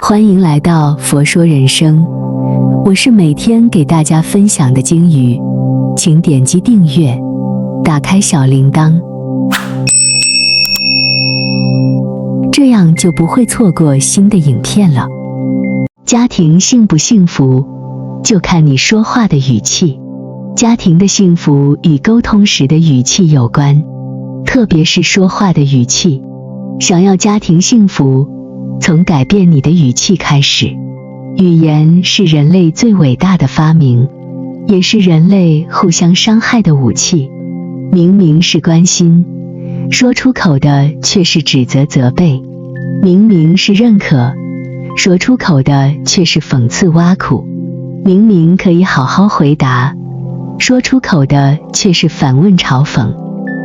欢迎来到佛说人生，我是每天给大家分享的鲸鱼，请点击订阅，打开小铃铛，这样就不会错过新的影片了。家庭幸不幸福，就看你说话的语气。家庭的幸福与沟通时的语气有关，特别是说话的语气。想要家庭幸福，从改变你的语气开始。语言是人类最伟大的发明，也是人类互相伤害的武器。明明是关心，说出口的却是指责责备；明明是认可，说出口的却是讽刺挖苦；明明可以好好回答，说出口的却是反问嘲讽。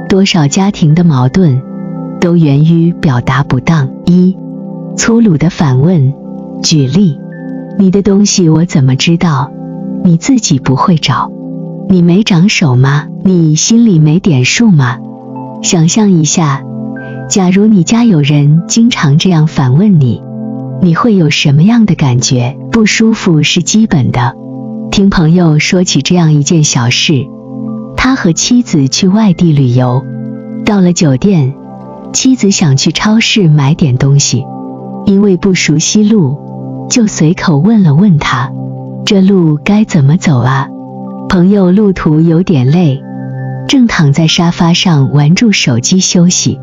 多少家庭的矛盾都源于表达不当。粗鲁的反问。举例，你的东西我怎么知道？你自己不会找？你没长手吗？你心里没点数吗？想象一下，假如你家有人经常这样反问你，你会有什么样的感觉？不舒服是基本的。听朋友说起这样一件小事，他和妻子去外地旅游，到了酒店，妻子想去超市买点东西，因为不熟悉路，就随口问了问他，这路该怎么走啊？朋友路途有点累，正躺在沙发上玩住手机休息，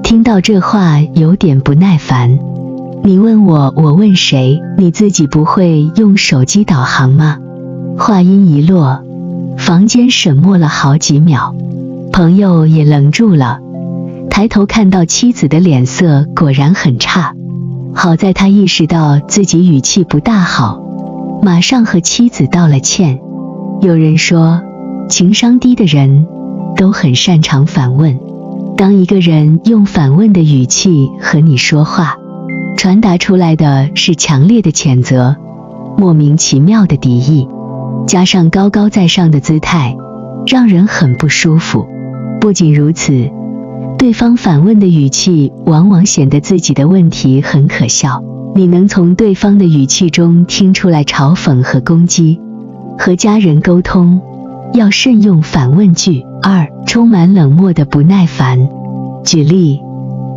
听到这话有点不耐烦。你问我，我问谁？你自己不会用手机导航吗？话音一落，房间沈默了好几秒，朋友也愣住了，抬头看到妻子的脸色果然很差。好在他意识到自己语气不大好，马上和妻子道了歉。有人说，情商低的人都很擅长反问。当一个人用反问的语气和你说话，传达出来的是强烈的谴责，莫名其妙的敌意，加上高高在上的姿态，让人很不舒服。不仅如此，对方反问的语气往往显得自己的问题很可笑，你能从对方的语气中听出来嘲讽和攻击。和家人沟通要慎用反问句。充满冷漠的不耐烦。举例，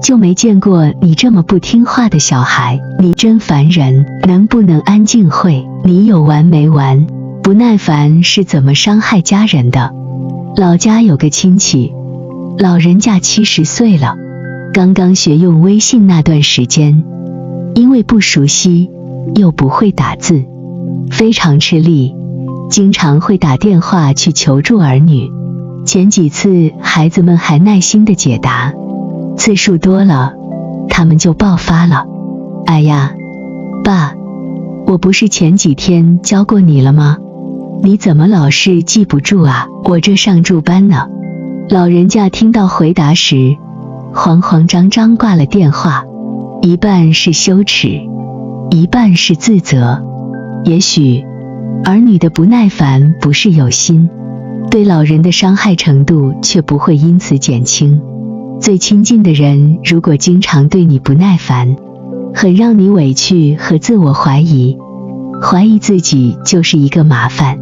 就没见过你这么不听话的小孩，你真烦人，能不能安静会？你有完没完？不耐烦是怎么伤害家人的？老家有个亲戚，老人家70岁了，刚刚学用微信那段时间，因为不熟悉又不会打字，非常吃力，经常会打电话去求助儿女。前几次孩子们还耐心地解答，次数多了，他们就爆发了。哎呀，爸，我不是前几天教过你了吗？你怎么老是记不住啊？我这上助班呢。老人家听到回答时，慌慌张张挂了电话，一半是羞耻，一半是自责。也许儿女的不耐烦不是有心，对老人的伤害程度却不会因此减轻。最亲近的人如果经常对你不耐烦，很让你委屈和自我怀疑，怀疑自己就是一个麻烦。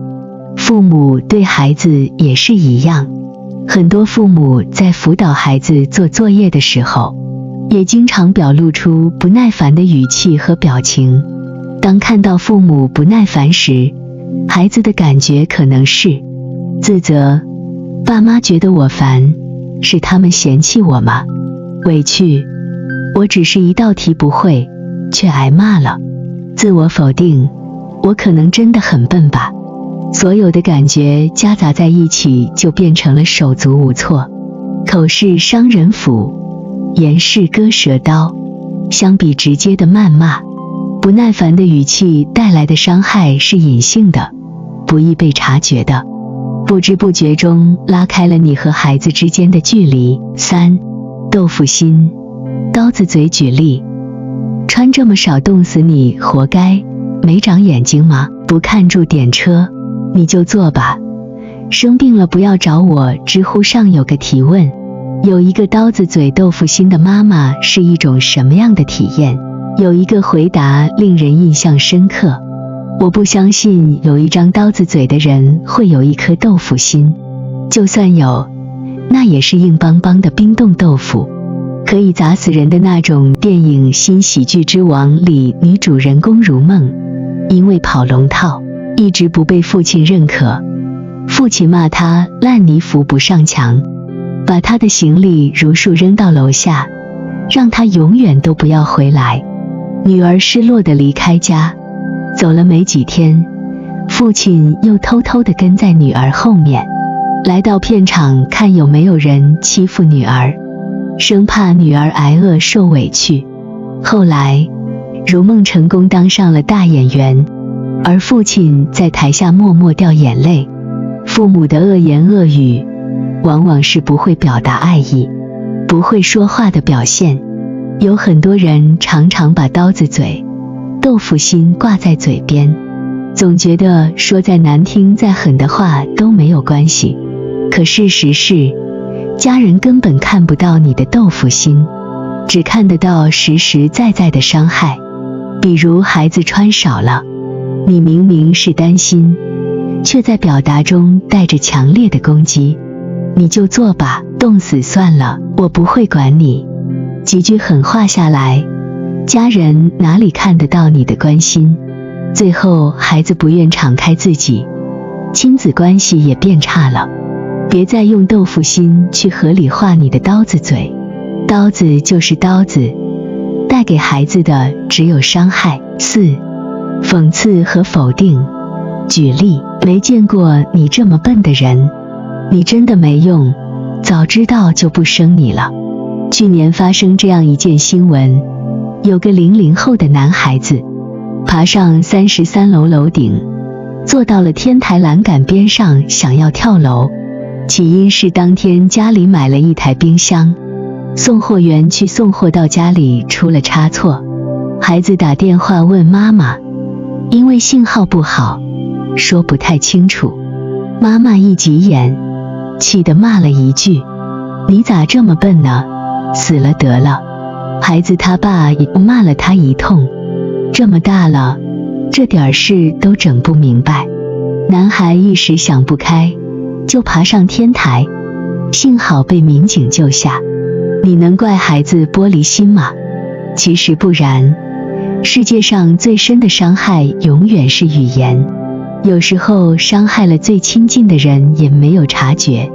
父母对孩子也是一样，很多父母在辅导孩子做作业的时候，也经常表露出不耐烦的语气和表情。当看到父母不耐烦时，孩子的感觉可能是自责，爸妈觉得我烦，是他们嫌弃我吗？委屈，我只是一道题不会，却挨骂了。自我否定，我可能真的很笨吧。所有的感觉夹杂在一起，就变成了手足无措。口是伤人斧，言是割舌刀。相比直接的谩骂，不耐烦的语气带来的伤害是隐性的，不易被察觉的，不知不觉中拉开了你和孩子之间的距离。豆腐心，刀子嘴。举例，穿这么少冻死你活该，没长眼睛吗？不看住点车你就坐吧，生病了不要找我。知乎上有个提问，有一个刀子嘴豆腐心的妈妈是一种什么样的体验？有一个回答令人印象深刻：我不相信有一张刀子嘴的人会有一颗豆腐心，就算有，那也是硬邦邦的冰冻豆腐，可以砸死人的那种。电影《新喜剧之王》里女主人公如梦，因为跑龙套一直不被父亲认可，父亲骂她烂泥扶不上墙，把她的行李如数扔到楼下，让她永远都不要回来。女儿失落地离开家，走了没几天，父亲又偷偷地跟在女儿后面，来到片场看有没有人欺负女儿，生怕女儿挨饿受委屈。后来如梦成功当上了大演员，而父亲在台下默默掉眼泪。父母的恶言恶语往往是不会表达爱意、不会说话的表现。有很多人常常把刀子嘴、豆腐心挂在嘴边，总觉得说再难听再狠的话都没有关系。可事实是，家人根本看不到你的豆腐心，只看得到实实在在的伤害。比如孩子穿少了，你明明是担心，却在表达中带着强烈的攻击。你就做吧，冻死算了，我不会管你。几句狠话下来，家人哪里看得到你的关心？最后孩子不愿敞开自己，亲子关系也变差了。别再用豆腐心去合理化你的刀子嘴，刀子就是刀子，带给孩子的只有伤害。4. 讽刺和否定。举例：没见过你这么笨的人，你真的没用，早知道就不生你了。去年发生这样一件新闻，有个00后的男孩子爬上33楼楼顶，坐到了天台栏杆边上，想要跳楼。起因是当天家里买了一台冰箱，送货员去送货到家里出了差错，孩子打电话问妈妈，因为信号不好，说不太清楚。妈妈一急眼，气得骂了一句：你咋这么笨呢？死了得了。孩子他爸也骂了他一通，这么大了，这点事都整不明白。男孩一时想不开，就爬上天台，幸好被民警救下。你能怪孩子玻璃心吗？其实不然，世界上最深的伤害永远是语言，有时候伤害了最亲近的人也没有察觉。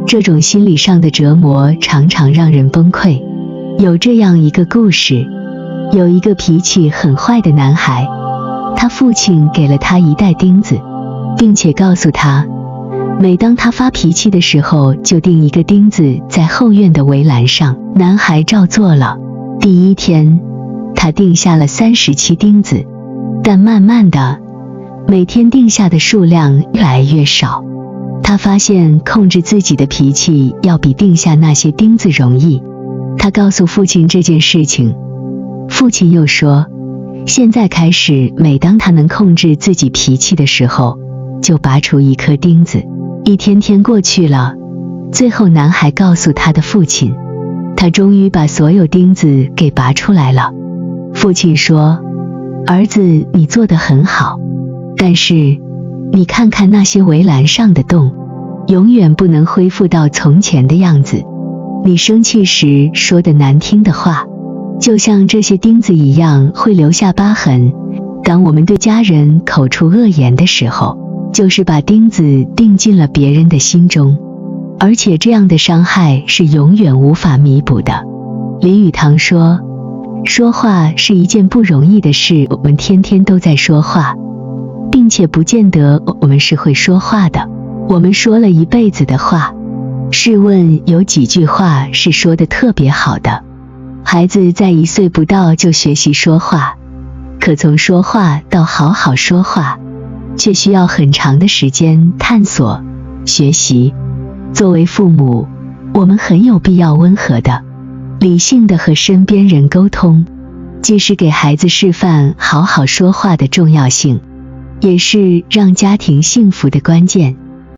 这种心理上的折磨常常让人崩溃。有这样一个故事，有一个脾气很坏的男孩，他父亲给了他一袋钉子，并且告诉他，每当他发脾气的时候，就钉一个钉子在后院的围栏上。男孩照做了，第一天他钉下了37钉子，但慢慢的，每天钉下的数量越来越少。他发现控制自己的脾气要比钉下那些钉子容易。他告诉父亲这件事情，父亲又说，现在开始每当他能控制自己脾气的时候，就拔出一颗钉子。一天天过去了，最后男孩告诉他的父亲，他终于把所有钉子给拔出来了。父亲说，儿子，你做得很好，但是你看看那些围栏上的洞，永远不能恢复到从前的样子。你生气时说的难听的话，就像这些钉子一样会留下疤痕。当我们对家人口出恶言的时候，就是把钉子钉进了别人的心中，而且这样的伤害是永远无法弥补的。林语堂说，说话是一件不容易的事，我们天天都在说话，并且不见得我们是会说话的。我们说了一辈子的话，试问有几句话是说得特别好的？孩子在1岁不到就学习说话，可从说话到好好说话，却需要很长的时间探索、学习。作为父母，我们很有必要温和的、理性的和身边人沟通，既是给孩子示范好好说话的重要性，也是让家庭幸福的关键。